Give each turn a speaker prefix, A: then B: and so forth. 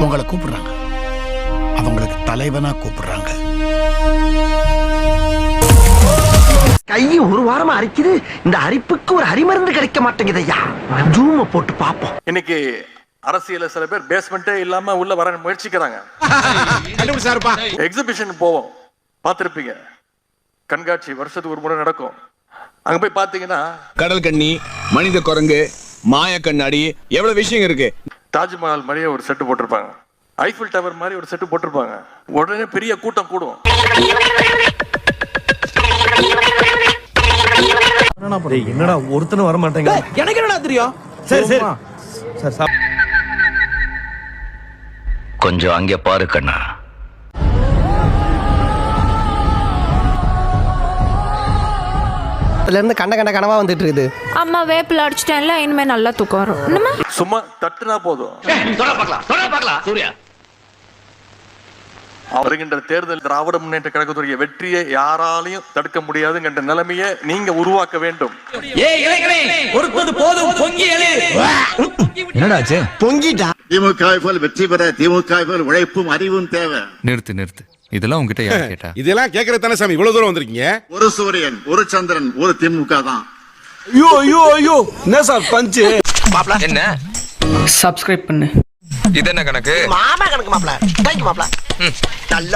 A: உங்களை கூப்பிடுறாங்க. அவங்களுக்கு தலைவனா கூப்பிடுறாங்க.
B: கை ஒரு வாரமா அரிக்குது. இந்த அரிப்புக்கு ஒரு அரிமருந்து கிடைக்க மாட்டேங்குது ஐயா. ஜூம போட்டு பாப்போம்.
C: இன்னைக்கு அரசியல சில பேர் பேஸ்மெண்டே இல்லாம உள்ள வர முயற்சிக்கிறாங்க. எக்ஸிபிஷன் போவோம், பார்த்திருப்பீங்க. கண்காட்சி வருஷத்துக்கு ஒரு முறை நடக்கும். அங்க போய் பாத்தீங்கன்னா
D: கடல் கண்ணி, மனித குரங்கு, மாய கண்ணாடி, எவ்வளவு விஷயம் இருக்கு.
C: தாஜ்மஹால் மாதிரியே ஒரு செட்டு போட்டிருப்பாங்க. ஐஃபில் டவர் மாதிரி ஒரு செட்டு போட்டிருப்பாங்க. உடனே பெரிய கூட்டம் கூடும்.
E: என்னடா ஒருத்தனும் வர மாட்டேங்க. எனக்கு என்னடா தெரியும்? சரி சரி சார்,
F: கொஞ்சம் அங்கே பாரு கண்ணா.
B: இருந்து கண்ட கனவா வந்துட்டு இருக்குது.
G: அம்மா வேப்பில அடிச்சிட்டேன்ல, இனிமே நல்லா தூக்கம் வரும்.
C: சும்மா தட்டுனா போதும். வருகின்ற தேர்தல் திராவிட முன்னேற்ற கழகத்துடைய வெற்றியை யாராலையும் தடுக்க முடியாதுங்கிற நிலைமையை நீங்க உருவாக்க வேண்டும்.
D: என்னடாச்சு?
B: பொங்கிட்டா.
H: திமுக வெற்றி பெற திமுக உழைப்பும் அறிவும் தேவை.
I: நிறுத்து. இதெல்லாம் உங்ககிட்ட யார் கேட்டா?
D: இதெல்லாம் கேக்குறது தானே சாமி இவ்வளவு தூரம் வந்திருக்கீங்க.
H: ஒரு சூரியன், ஒரு சந்திரன், ஒரு திமுக தான்.
D: ஐயோ என்ன சார் பஞ்சு?
I: என்ன
G: சப்ஸ்கிரைப் பண்ணு.
I: இது என்ன கணக்கு?
B: மாமா கணக்கு மாப்ள. தேங்க்யூ மாப்ள. நல்ல